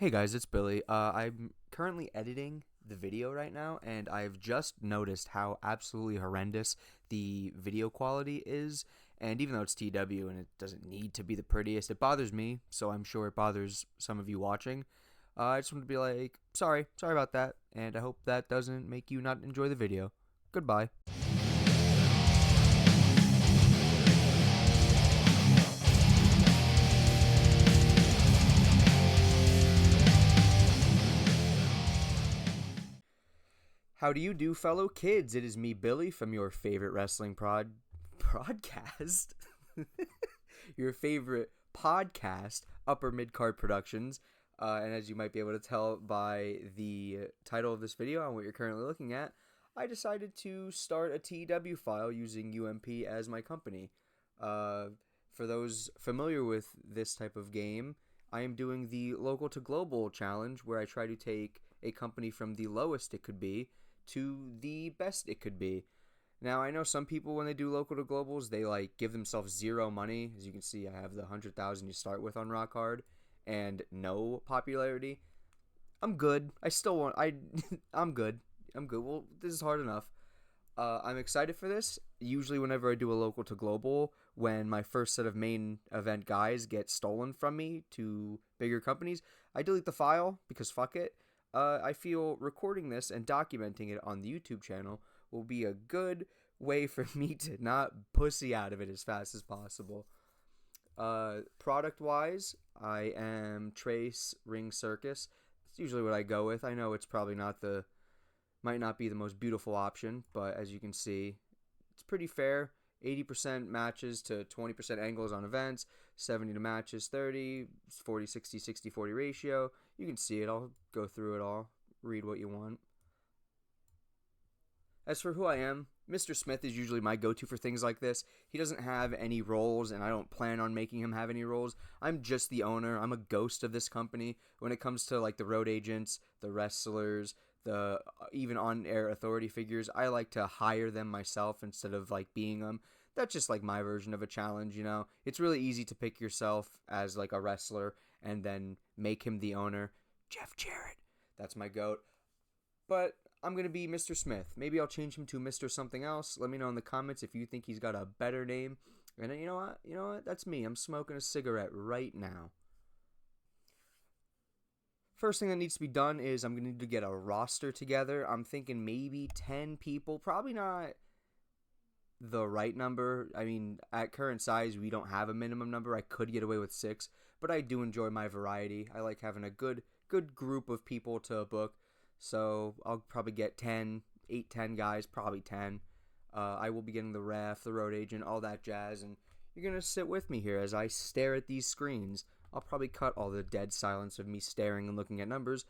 Hey guys, it's Billy. I'm currently editing the video right now, and I've just noticed how absolutely horrendous the video quality is. And even though it's TEW and it doesn't need to be the prettiest, it bothers me, so I'm sure it bothers some of you watching. I just want to be like, sorry about that, and I hope that doesn't make you not enjoy the video. Goodbye. How do you do, fellow kids? It is me, Billy, from your favorite wrestling broadcast, your favorite podcast, Upper Mid Card Productions. And as you might be able to tell by the title of this video and what you're currently looking at, I decided to start a TEW file using UMP as my company. For those familiar with this type of game, I am doing the local to global challenge where I try to take a company from the lowest it could be to the best it could be. Now, I know some people, when they do local to globals, they like give themselves zero money. As you can see, I have the 100,000 you start with on Rock Hard and no popularity. I'm good. I still want I'm good. I'm good. Well, this is hard enough. I'm excited for this. Usually whenever I do a local to global, when my first set of main event guys get stolen from me to bigger companies, I delete the file because fuck it. I feel recording this and documenting it on the YouTube channel will be a good way for me to not pussy out of it as fast as possible. Product-wise, I am Trace Ring Circus. It's usually what I go with. I know it's probably might not be the most beautiful option, but as you can see, it's pretty fair. 80% matches to 20% angles on events, 70 to matches 30, 40 60 60 40 ratio. You can see it. I'll go through it all, read what you want. As for who I am, Mr. Smith is usually my go-to for things like this. He doesn't have any roles, and I don't plan on making him have any roles. I'm just the owner. I'm a ghost of this company. When it comes to like the road agents, the wrestlers, the even on-air authority figures, I like to hire them myself instead of like being them. That's just like my version of a challenge, you know. It's really easy to pick yourself as like a wrestler and then make him the owner. Jeff Jarrett, that's my goat. But I'm going to be Mr. Smith. Maybe I'll change him to Mr. something else. Let me know in the comments if you think he's got a better name. And you know what? You know what? That's me. I'm smoking a cigarette right now. First thing that needs to be done is I'm going to need to get a roster together. I'm thinking maybe 10 people. Probably not the right number. I mean, at current size, we don't have a minimum number. I could get away with 6, but I do enjoy my variety. I like having a good group of people to book. So I'll probably get 10, 8, 10 guys, probably 10. I will be getting the ref, the road agent, all that jazz, and you're going to sit with me here as I stare at these screens. I'll probably cut all the dead silence of me staring and looking at numbers,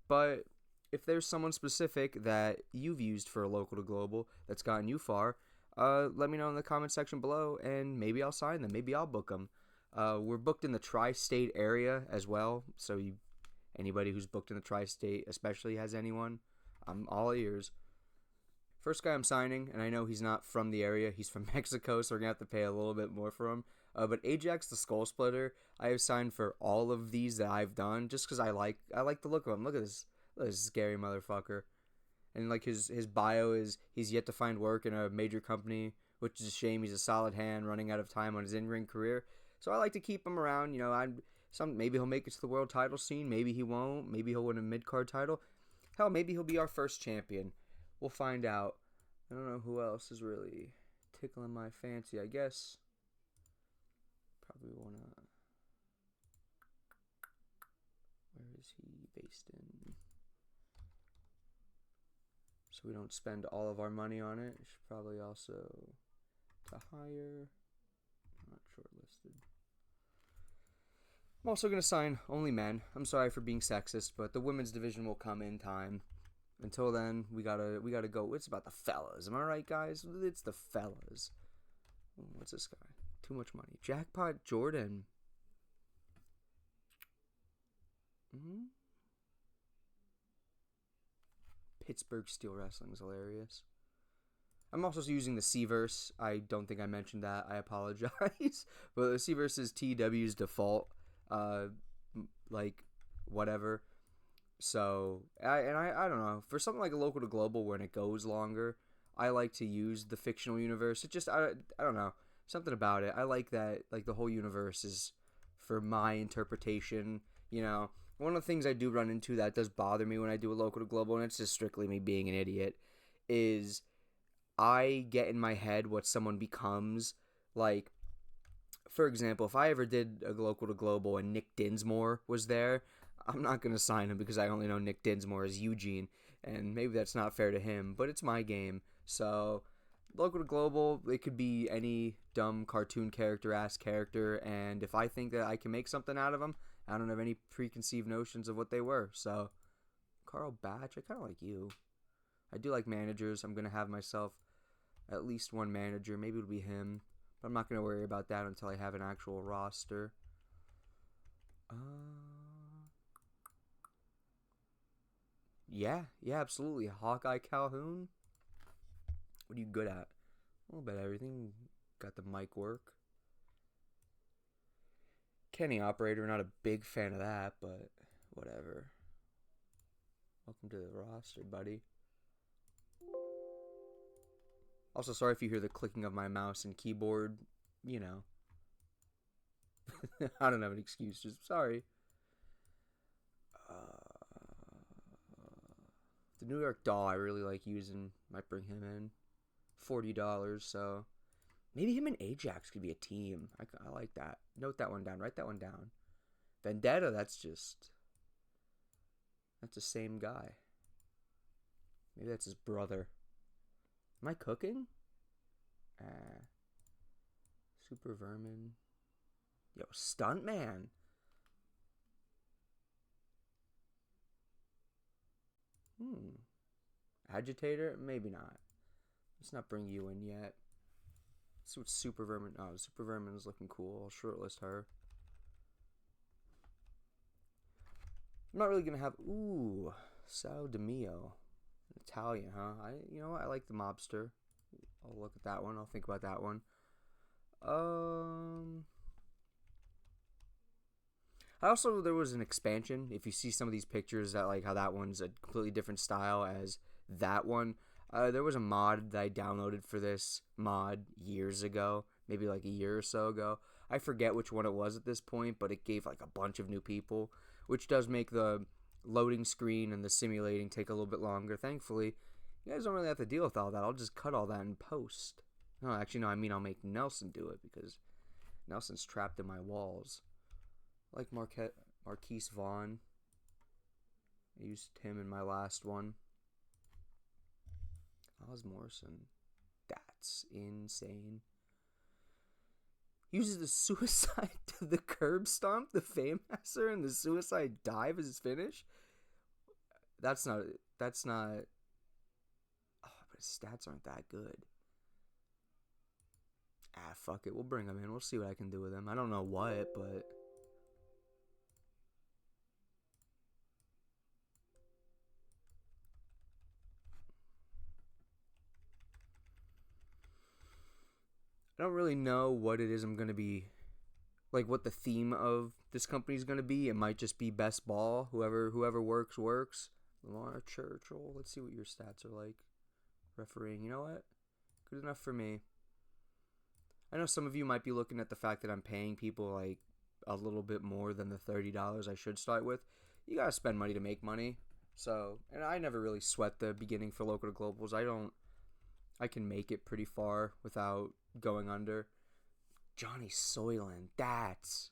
but if there's someone specific that you've used for a local to global that's gotten you far, let me know in the comment section below, and maybe I'll sign them. Maybe I'll book them. We're booked in the tri-state area as well, so anybody who's booked in the tri-state especially has anyone, I'm all ears. First guy I'm signing, and I know he's not from the area, he's from Mexico, so we're going to have to pay a little bit more for him. But Ajax the Skull Splitter, I have signed for all of these that I've done, just because I like the look of him. Look at this scary motherfucker. And like his bio is he's yet to find work in a major company, which is a shame. He's a solid hand running out of time on his in-ring career. So I like to keep him around. You know, maybe he'll make it to the world title scene. Maybe he won't. Maybe he'll win a mid-card title. Hell, maybe he'll be our first champion. We'll find out. I don't know who else is really tickling my fancy. I guess probably wanna. Where is he based in? So we don't spend all of our money on it. Should probably also to hire. Not shortlisted. I'm also going to sign only men. I'm sorry for being sexist, but the women's division will come in time. Until then, we gotta go. It's about the fellas. Am I right, guys? It's the fellas. What's this guy? Too much money. Jackpot Jordan. Pittsburgh Steel Wrestling is hilarious. I'm also using the C-verse. I don't think I mentioned that. I apologize. But the C-verse is TEW's default, like, whatever. So I don't know, for something like a local to global when it goes longer, I like to use the fictional universe. It just I don't know, something about it. I like that, like the whole universe is for my interpretation. You know, one of the things I do run into that does bother me when I do a local to global, and it's just strictly me being an idiot, is I get in my head what someone becomes. Like, for example, if I ever did a local to global and Nick Dinsmore was there, I'm not going to sign him because I only know Nick Dinsmore as Eugene, and maybe that's not fair to him, but it's my game. So, local to global, it could be any dumb cartoon character ass character, and if I think that I can make something out of them, I don't have any preconceived notions of what they were. So, Carl Batch, I kind of like you. I do like managers. I'm going to have myself at least one manager. Maybe it'll be him. But I'm not going to worry about that until I have an actual roster. Yeah, absolutely. Hawkeye Calhoun. What are you good at? A little bit of everything. Got the mic work. Kenny Operator, not a big fan of that, but whatever. Welcome to the roster, buddy. Also, sorry if you hear the clicking of my mouse and keyboard. You know. I don't have an excuse. Just sorry. The New York Doll, I really like using. Might bring him in. $40, so maybe him and Ajax could be a team. I like that. Note that one down. Write that one down. Vendetta, that's the same guy. Maybe that's his brother. Am I cooking? Super Vermin. Yo, Stuntman. Agitator? Maybe not. Let's not bring you in yet. Let's see what Super Vermin. Oh, Super Vermin is looking cool. I'll shortlist her. I'm not really gonna have. Ooh, Sal DiMio. Italian, huh? You know what? I like the mobster. I'll look at that one. I'll think about that one. I also, there was an expansion. If you see some of these pictures, that like how that one's a completely different style as that one. There was a mod that I downloaded for this mod years ago, maybe like a year or so ago. I forget which one it was at this point, but it gave like a bunch of new people, which does make the loading screen and the simulating take a little bit longer. Thankfully, you guys don't really have to deal with all that. I'll just cut all that in post. No, actually, no, I mean I'll make Nelson do it because Nelson's trapped in my walls. I like Marquise Vaughn. I used him in my last one. Oz Morrison. That's insane. Uses the suicide to the curb stomp, the Famemaster, and the suicide dive as his finish. That's not. Oh, but his stats aren't that good. Fuck it. We'll bring him in. We'll see what I can do with him. I don't know what, but. I don't really know what it is I'm going to be, like what the theme of this company is going to be. It might just be best ball. Whoever works. Lamar Churchill. Let's see what your stats are like. Refereeing. You know what? Good enough for me. I know some of you might be looking at the fact that I'm paying people like a little bit more than the $30 I should start with. You got to spend money to make money. So, and I never really sweat the beginning for local to globals. I can make it pretty far without going under. Johnny Soylent, that's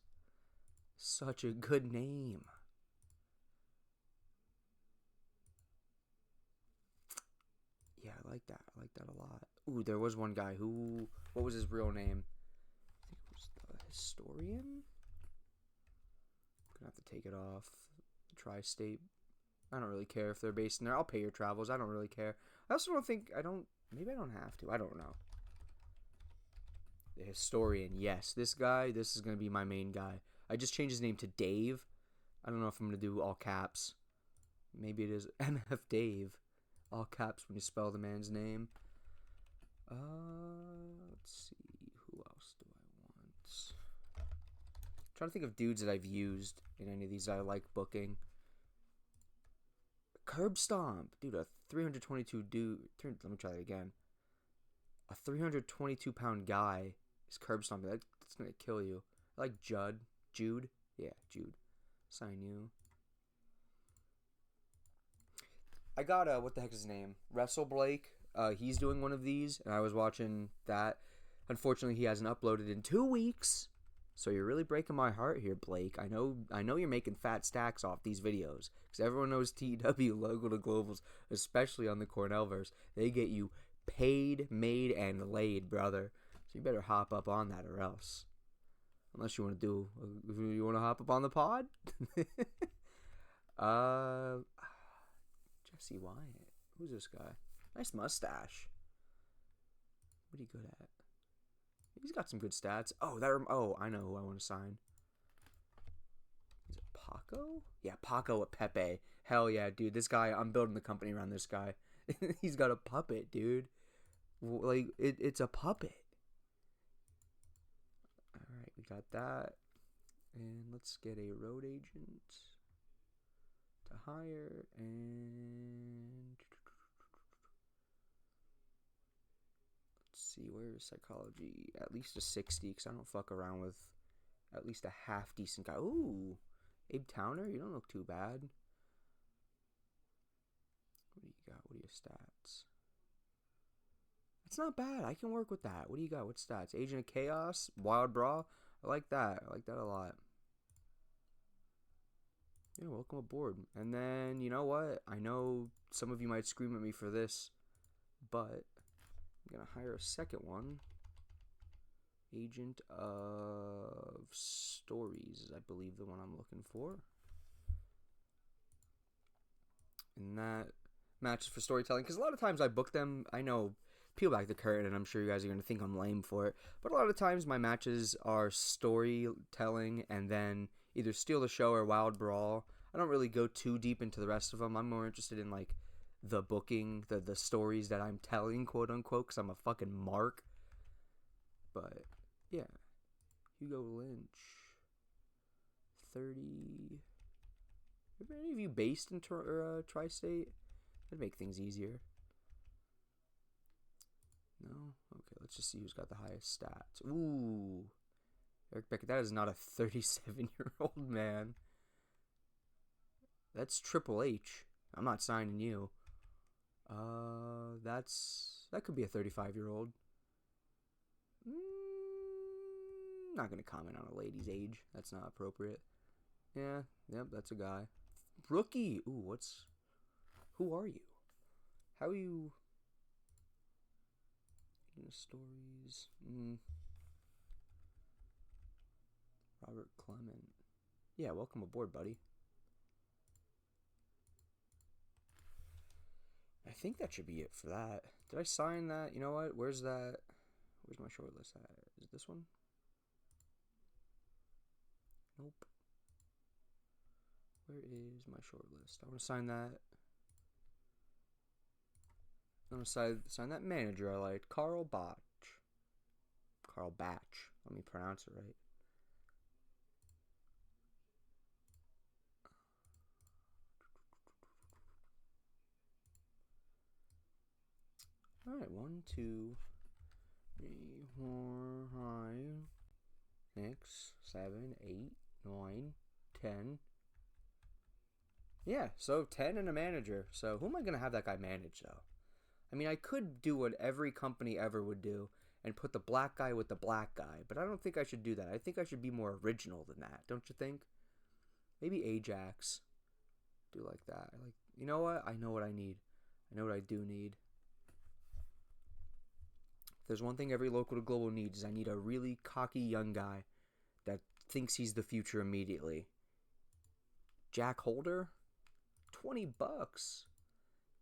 such a good name. Yeah, I like that. I like that a lot. Ooh, there was one guy who, what was his real name? I think it was the Historian? Gonna have to take it off. Tri-state. I don't really care if they're based in there. I'll pay your travels. I don't really care. I also don't think, maybe I don't have to. I don't know. The Historian, yes. This guy, this is going to be my main guy. I just changed his name to Dave. I don't know if I'm going to do all caps. Maybe it is MF Dave. All caps when you spell the man's name. Let's see. Who else do I want? I'm trying to think of dudes that I've used in any of these I like booking. Curb Stomp. Dude, a 322 dude. Let me try that again. A 322-pound guy is curb stomping. That's going to kill you. I like Jude. Yeah, Jude. Sign you. I got, what the heck is his name? Wrestle Blake. He's doing one of these, and I was watching that. Unfortunately, he hasn't uploaded in 2 weeks. So you're really breaking my heart here, Blake. I know you're making fat stacks off these videos. Because everyone knows TEW, Local to Globals, especially on the Cornellverse. They get you paid, made, and laid, brother. So you better hop up on that or else. Unless you want to hop up on the pod? Jesse Wyatt. Who's this guy? Nice mustache. What are you good at? He's got some good stats. Oh, I know who I want to sign. Is it Paco? Yeah, Paco at Pepe. Hell yeah, dude. This guy, I'm building the company around this guy. He's got a puppet, dude. Like, it's a puppet. Alright, we got that. And let's get a road agent to hire. And let's see, where is psychology? At least a 60, because I don't fuck around with at least a half decent guy. Ooh, Abe Towner, you don't look too bad. What do you got? What are your stats? That's not bad. I can work with that. What do you got? What stats? Agent of Chaos, Wild Bra. I like that. I like that a lot. Yeah, welcome aboard. And then, you know what? I know some of you might scream at me for this, but I'm going to hire a second one. Agent of Stories is, I believe, the one I'm looking for. And that matches for storytelling, because a lot of times I book them. I know, peel back the curtain, and I'm sure you guys are going to think I'm lame for it, but a lot of times my matches are storytelling and then either Steal the Show or Wild Brawl. I don't really go too deep into the rest of them. I'm more interested in, like, the booking, the stories that I'm telling, quote unquote, because I'm a fucking mark. But yeah, Hugo Lynch, 30. Are any of you based in Tri-State? That'd make things easier. No? Okay, let's just see who's got the highest stats. Ooh. Eric Beckett, that is not a 37-year-old man. That's Triple H. I'm not signing you. That could be a 35-year-old. Not going to comment on a lady's age. That's not appropriate. Yeah, yep, that's a guy. Rookie. Ooh, who are you? How are you? Stories. Robert Clement. Yeah, welcome aboard, buddy. I think that should be it for that. Did I sign that? You know what? Where's that? Where's my short list at? Is it this one? Nope. Where is my short list? I want to sign that. I'm going to sign that manager I like. Carl Batch. Let me pronounce it right. Alright, 1, 2, 3, 4, 5, 6, 7, 8, 9, 10. Yeah, so 10 and a manager. So who am I going to have that guy manage, though? I mean, I could do what every company ever would do and put the black guy with the black guy, but I don't think I should do that. I think I should be more original than that, don't you think? Maybe Ajax. Do like that. You know what? I know what I need. I know what I do need. If there's one thing every local to global needs, is I need a really cocky young guy that thinks he's the future immediately. Jack Holder? $20.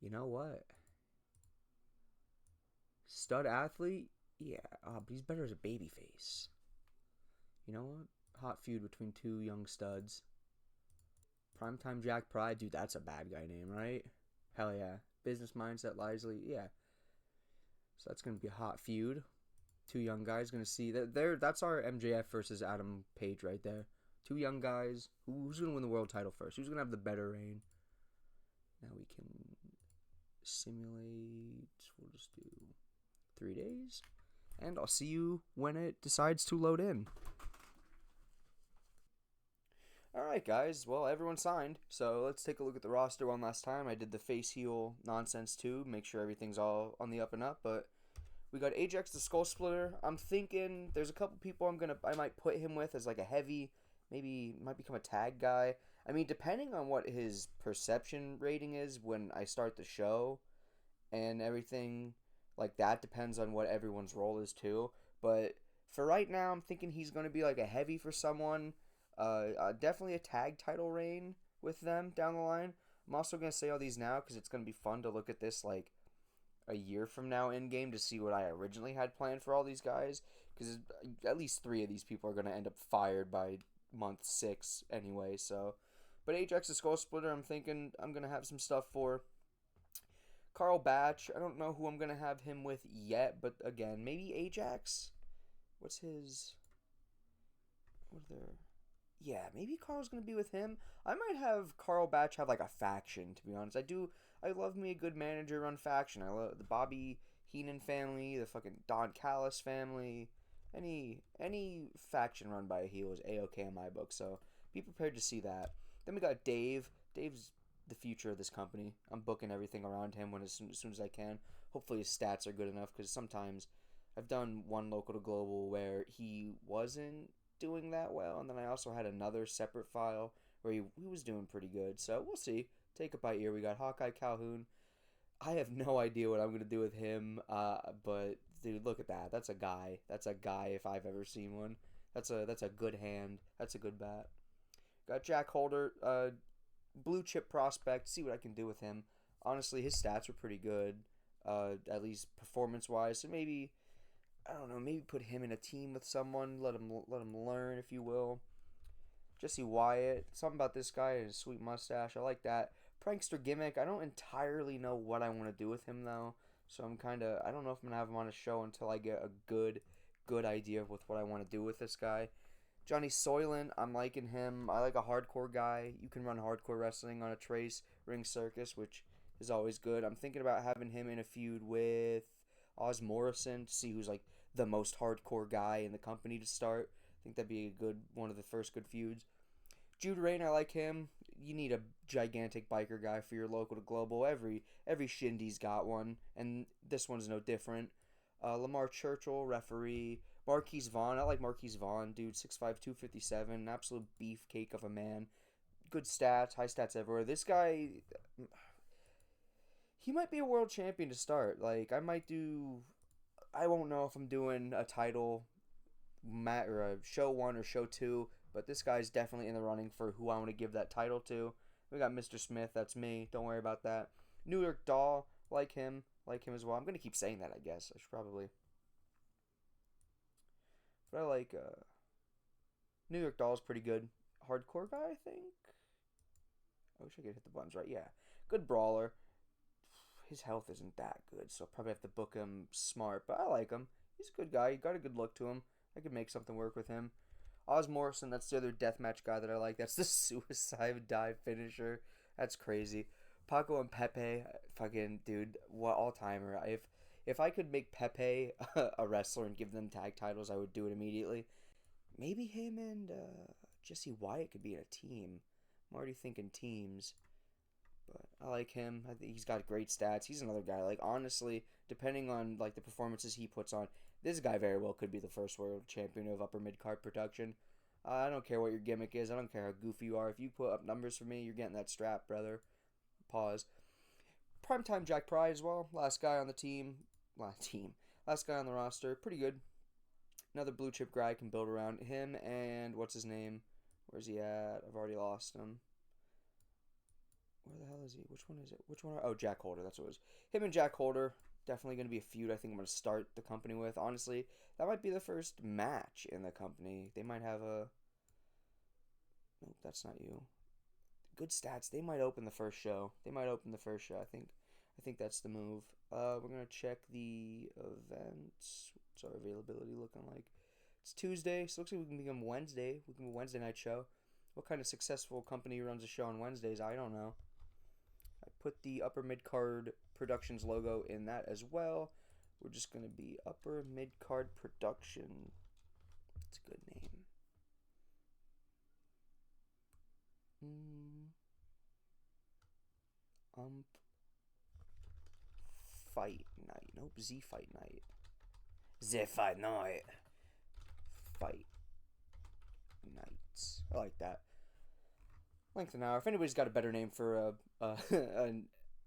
You know what? Stud athlete? Yeah, but he's better as a babyface. You know what? Hot feud between two young studs. Primetime Jack Pride? Dude, that's a bad guy name, right? Hell yeah. Business mindset, Lisley? Yeah. So that's going to be a hot feud. Two young guys going to see that. That's our MJF versus Adam Page right there. Two young guys. Who's going to win the world title first? Who's going to have the better reign? Now we can simulate. We'll just do 3 days. And I'll see you when it decides to load in. Alright, guys. Well, everyone signed. So let's take a look at the roster one last time. I did the face heal nonsense too. Make sure everything's all on the up and up. But we got Ajax the Skull Splitter. I'm thinking there's a couple people I might put him with as like a heavy. Maybe might become a tag guy. I mean, depending on what his perception rating is when I start the show and everything like that, depends on what everyone's role is too. But for right now, I'm thinking he's going to be like a heavy for someone. Definitely a tag title reign with them down the line. I'm also going to say all these now because it's going to be fun to look at this like a year from now in game to see what I originally had planned for all these guys. Because at least 3 of these people are going to end up fired by month 6 anyway. So, but Ajax the Skull Splitter, I'm thinking I'm going to have some stuff for. Carl Batch, I don't know who I'm going to have him with yet, but again, maybe Ajax? What's his... What are their... Yeah, maybe Carl's going to be with him. I might have Carl Batch have like a faction, to be honest. I love me a good manager run faction. I love the Bobby Heenan family, the fucking Don Callis family. Any faction run by a heel is A-okay in my book, so be prepared to see that. Then we got Dave. Dave's the future of this company. I'm booking everything around him as soon as I can. Hopefully his stats are good enough because sometimes I've done one local to global where he wasn't doing that well, and then I also had another separate file where he was doing pretty good. So we'll see. Take it by ear. We got Hawkeye Calhoun. I have no idea what I'm gonna do with him, but dude, look at that. That's a guy. That's a guy if I've ever seen one. That's a good hand. That's a good bat. Got Jack Holder. Blue chip prospect, see what I can do with him. Honestly, his stats are pretty good, at least performance-wise. So maybe, I don't know, maybe put him in a team with someone, let him learn, if you will. Jesse Wyatt, something about this guy and his sweet mustache. I like that. Prankster gimmick. I don't entirely know what I want to do with him though, so I don't know if I'm gonna have him on a show until I get a good idea with what I want to do with this guy. Johnny Soylent, I'm liking him. I like a hardcore guy. You can run hardcore wrestling on a Trace Ring Circus, which is always good. I'm thinking about having him in a feud with Oz Morrison to see who's like the most hardcore guy in the company to start. I think that'd be one of the first good feuds. Jude Rain, I like him. You need a gigantic biker guy for your local to global. Every shindy's got one, and this one's no different. Lamar Churchill, referee. Marquise Vaughn, I like Marquise Vaughn, dude. 6'5", 257, absolute beefcake of a man. Good stats, high stats everywhere. This guy, he might be a world champion to start. Like, I won't know if I'm doing a title or a show 1 or show 2, but this guy's definitely in the running for who I want to give that title to. We got Mr. Smith, that's me. Don't worry about that. New York Doll, like him as well. I'm going to keep saying that, I guess. I should probably. But I like New York Doll's pretty good. Hardcore guy, I think. I wish I could hit the buttons right. Yeah. Good brawler. His health isn't that good, so I'll probably have to book him smart, but I like him. He's a good guy. He got a good look to him. I could make something work with him. Oz Morrison, that's the other deathmatch guy that I like. That's the suicide dive finisher. That's crazy. Paco and Pepe, fucking dude, what all timer. If I could make Pepe a wrestler and give them tag titles, I would do it immediately. Maybe him and Jesse Wyatt could be in a team. I'm already thinking teams. But I like him. I think he's got great stats. He's another guy. Like, honestly, depending on like the performances he puts on, this guy very well could be the first world champion of upper mid-card production. I don't care what your gimmick is. I don't care how goofy you are. If you put up numbers for me, you're getting that strap, brother. Pause. Primetime Jack Pride as well. Last guy on the team. Last guy on the roster. Pretty good. Another blue chip guy I can build around him. And what's his name? Where's he at? I've already lost him. Where the hell is he? Which one is it? Oh, Jack Holder. That's what it was. Him and Jack Holder. Definitely going to be a feud I think I'm going to start the company with. Honestly, that might be the first match in the company. They might have a... Nope, that's not you. Good stats. They might open the first show. I think that's the move. We're going to check the events. What's our availability looking like? It's Tuesday, so it looks like we can become Wednesday. We can do a Wednesday night show. What kind of successful company runs a show on Wednesdays? I don't know. put the Upper Mid Card Productions logo in that as well. We're just going to be Upper Mid Card Production. That's a good name. Fight Night. Nope, Z Fight Night. Z Fight Night. Fight Nights. I like that. Length an hour. If anybody's got a better name for a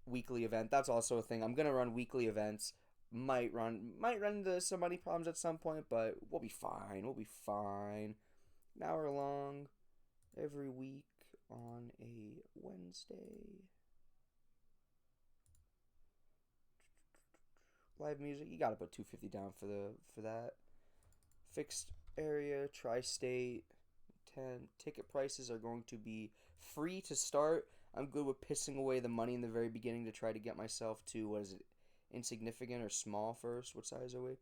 weekly event, that's also a thing. I'm gonna run weekly events. Might run into some money problems at some point, but we'll be fine. We'll be fine. An hour long every week on a Wednesday. Live music, you gotta put $250 down for that. Fixed area, tri-state, 10. Ticket prices are going to be free to start. I'm good with pissing away the money in the very beginning to try to get myself to, what is it, insignificant or small first? What size are we?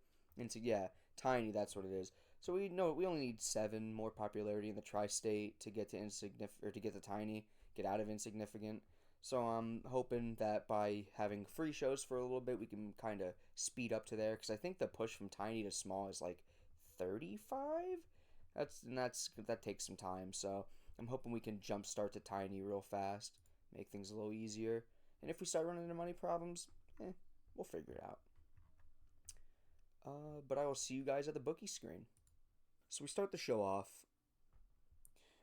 Yeah, tiny, that's what it is. So we only need 7 more popularity in the tri-state to get to insignificant, or to get to tiny, get out of insignificant. So I'm hoping that by having free shows for a little bit, we can kind of speed up to there, because I think the push from tiny to small is like 35. That takes some time. So I'm hoping we can jumpstart to tiny real fast, make things a little easier. And if we start running into money problems, we'll figure it out. But I will see you guys at the bookie screen. So we start the show off.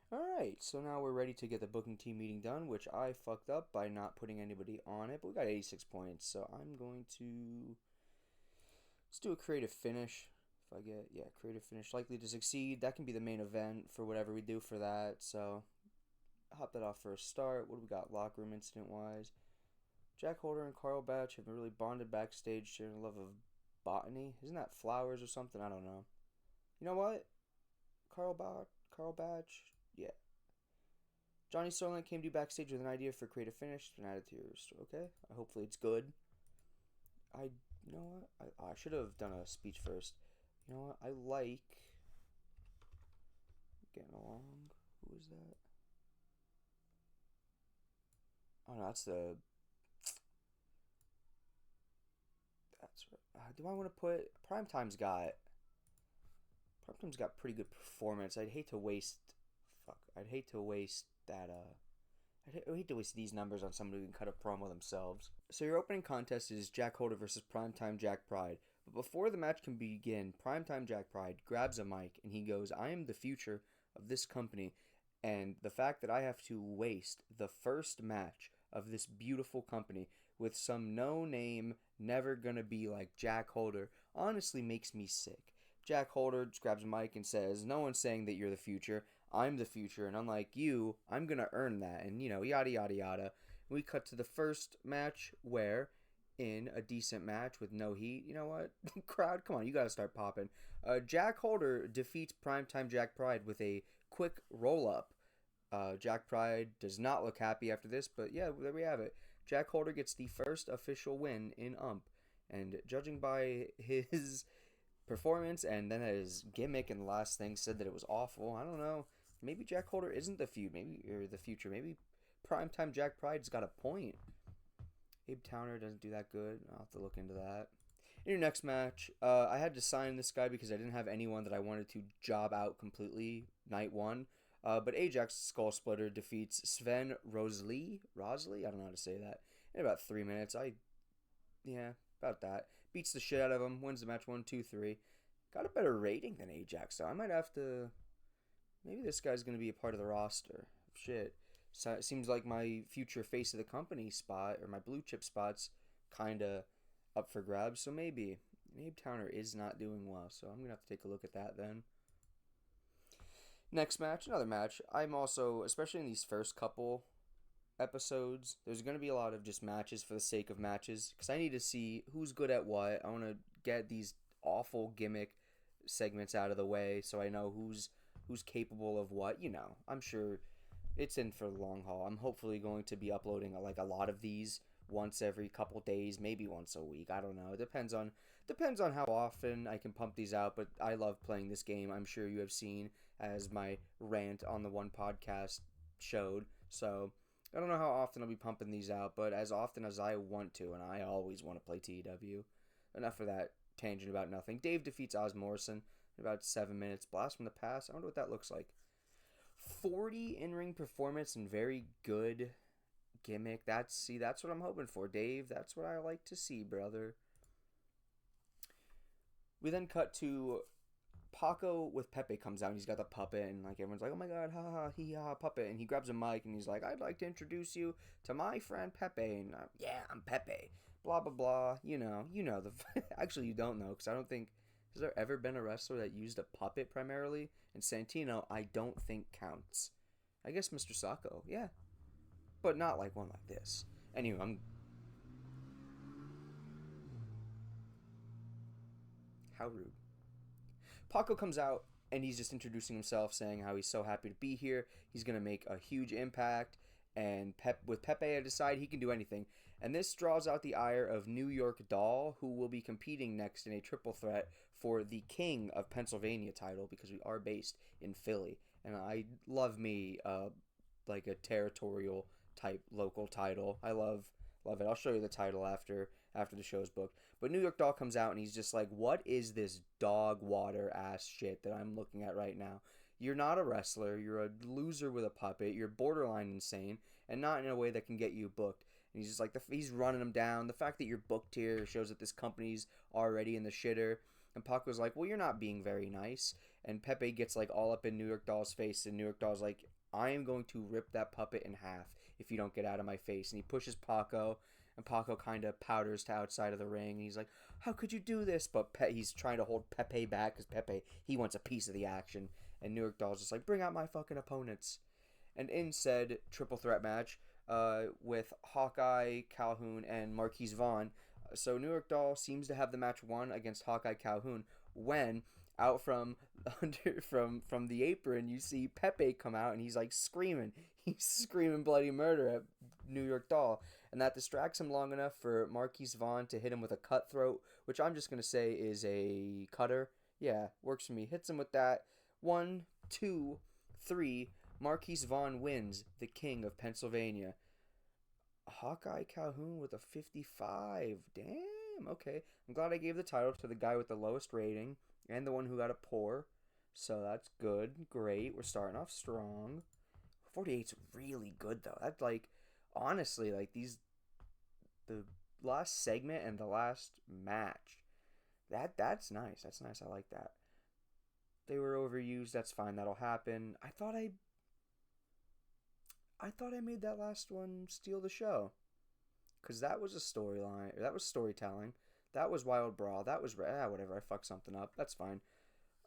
Alright, so now we're ready to get the booking team meeting done, which I fucked up by not putting anybody on it, but we got 86 points, so I'm going to... Let's do a creative finish. If I get, creative finish, likely to succeed. That can be the main event for whatever we do for that, so... Hop that off for a start. What do we got locker room incident-wise? Jack Holder and Carl Batch have been really bonded backstage, sharing a love of botany. Isn't that flowers or something? I don't know. You know what? Carl Batch? Yeah. Johnny Sterling came to you backstage with an idea for creative finish and added to yours. Okay. Hopefully it's good. You know what? I should have done a speech first. You know what? I like getting along. Who is that? Oh no, that's right. Do I want to put Primetime's got pretty good performance. I'd hate to waste that. I'd hate to waste these numbers on somebody who can cut a promo themselves. So your opening contest is Jack Holder versus Primetime Jack Pride. But before the match can begin, Primetime Jack Pride grabs a mic and he goes, "I am the future of this company, and the fact that I have to waste the first match of this beautiful company with some no-name, never gonna be like Jack Holder honestly makes me sick." Jack Holder just grabs a mic and says, "No one's saying that you're the future. I'm the future, and unlike you, I'm gonna earn that," and yada yada yada. We cut to the first match where, in a decent match with no heat, you know what? Crowd, come on, you gotta start popping. Jack Holder defeats Primetime Jack Pride with a quick roll-up. Jack Pride does not look happy after this, but yeah, there we have it. Jack Holder gets the first official win in UMP, and judging by his performance and then his gimmick and the last thing said that it was awful, I don't know. Maybe Jack Holder isn't the future. Maybe Primetime Jack Pride's got a point. Abe Towner doesn't do that good. I'll have to look into that. In your next match, I had to sign this guy because I didn't have anyone that I wanted to job out completely night one. But Ajax Skull Splitter defeats Sven Rosley. I don't know how to say that. In about 3 minutes. About that. Beats the shit out of him. Wins the match 1, 2, 3. Got a better rating than Ajax, so I might have to... Maybe this guy's going to be a part of the roster. Shit. So it seems like my future face of the company spot, or my blue chip spot's kind of up for grabs, so maybe. Abe Towner is not doing well, so I'm going to have to take a look at that then. Next match, another match. I'm also, especially in these first couple episodes, there's going to be a lot of just matches for the sake of matches, because I need to see who's good at what. I want to get these awful gimmick segments out of the way so I know who's capable of what. I'm sure it's in for the long haul. I'm hopefully going to be uploading a lot of these once every couple days, maybe once a week. I don't know. It depends on how often I can pump these out, but I love playing this game. I'm sure you have seen as my rant on the one podcast showed. So I don't know how often I'll be pumping these out, but as often as I want to, and I always want to play TEW. Enough of that tangent about nothing. Dave defeats Oz Morrison in about 7 minutes. Blast from the past. I wonder what that looks like. 40 in-ring performance and very good gimmick. That's what I'm hoping for, Dave. That's what I like to see, brother. We then cut to Paco with Pepe comes out and he's got the puppet and like everyone's like, oh my god, ha ha, hee ha, puppet, and he grabs a mic and he's like, I'd like to introduce you to my friend Pepe, and yeah, I'm Pepe, blah blah blah. You know the actually you don't know because I don't think has there ever been a wrestler that used a puppet primarily, and Santino I don't think counts. I guess Mr. Sacco, yeah, but not like one like this. Anyway, I'm how rude. Paco comes out and he's just introducing himself, saying how he's so happy to be here. He's going to make a huge impact. And with Pepe, I decide he can do anything. And this draws out the ire of New York Doll, who will be competing next in a triple threat for the King of Pennsylvania title, because we are based in Philly. And I love me like a territorial type local title. I love it. I'll show you the title after the show's booked. But New York Doll comes out and he's just like, what is this dog water ass shit that I'm looking at right now? You're not a wrestler. You're a loser with a puppet. You're borderline insane, and not in a way that can get you booked. And he's just like, he's running him down. The fact that you're booked here shows that this company's already in the shitter. And Paco's like, well, you're not being very nice. And Pepe gets like all up in New York Doll's face, and New York Doll's like, I am going to rip that puppet in half if you don't get out of my face. And he pushes Paco, and Paco kind of powders to outside of the ring. And he's like, how could you do this? But he's trying to hold Pepe back because Pepe, he wants a piece of the action. And New York Doll's just like, bring out my fucking opponents. And in said triple threat match with Hawkeye, Calhoun, and Marquise Vaughn. So New York Doll seems to have the match won against Hawkeye Calhoun when out from from the apron you see Pepe come out and he's like screaming. He's screaming bloody murder at New York Doll. And that distracts him long enough for Marquise Vaughn to hit him with a cutthroat, which I'm just going to say is a cutter. Yeah, works for me. Hits him with that. 1, 2, 3. Marquise Vaughn wins, the King of Pennsylvania. Hawkeye Calhoun with a 55. Damn, okay. I'm glad I gave the title to the guy with the lowest rating and the one who got a poor. So that's good. Great. We're starting off strong. 48's really good, though. That's like, honestly, like the last segment and the last match. That's nice. That's nice. I like that. They were overused. That's fine. That'll happen. I thought I made that last one steal the show, because that was a storyline. That was storytelling. That was Wild Brawl. That was whatever. I fucked something up. That's fine.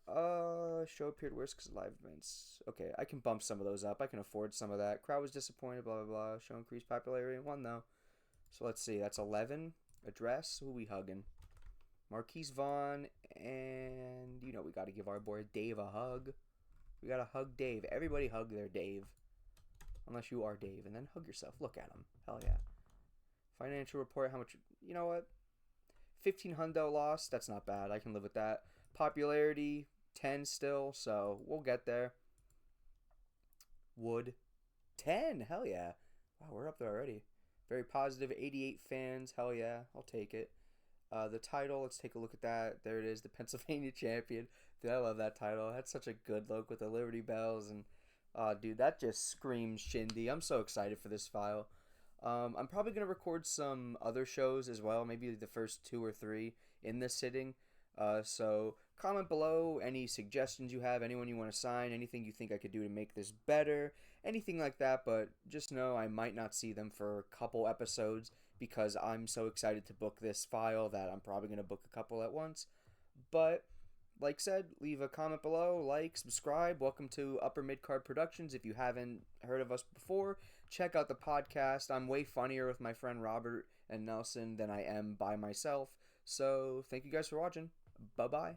Show appeared worse because of live events. Okay, I can bump some of those up. I can afford some of that. Crowd was disappointed. Blah blah blah. Show increased popularity. One though. So let's see. That's 11. Address. Who we hugging? Marquise Vaughn, and we got to give our boy Dave a hug. We got to hug Dave. Everybody hug their Dave. Unless you are Dave, and then hug yourself. Look at him. Hell yeah. Financial report, how much, you know what? 15 hundo lost, that's not bad. I can live with that. Popularity, 10 still, so we'll get there. Wood, 10, hell yeah. Wow, we're up there already. Very positive, 88 fans, hell yeah, I'll take it. The title, let's take a look at that. There it is, the Pennsylvania champion. Dude, I love that title. That's such a good look with the Liberty Bells, and dude, that just screams Shindy. I'm so excited for this file. I'm probably going to record some other shows as well, maybe the first 2 or 3 in this sitting. So comment below any suggestions you have, anyone you want to sign, anything you think I could do to make this better, anything like that. But just know I might not see them for a couple episodes because I'm so excited to book this file that I'm probably going to book a couple at once. But like said, leave a comment below, like, subscribe. Welcome to Upper Midcard Productions. If you haven't heard of us before, check out the podcast. I'm way funnier with my friend Robert and Nelson than I am by myself. So thank you guys for watching. Bye-bye.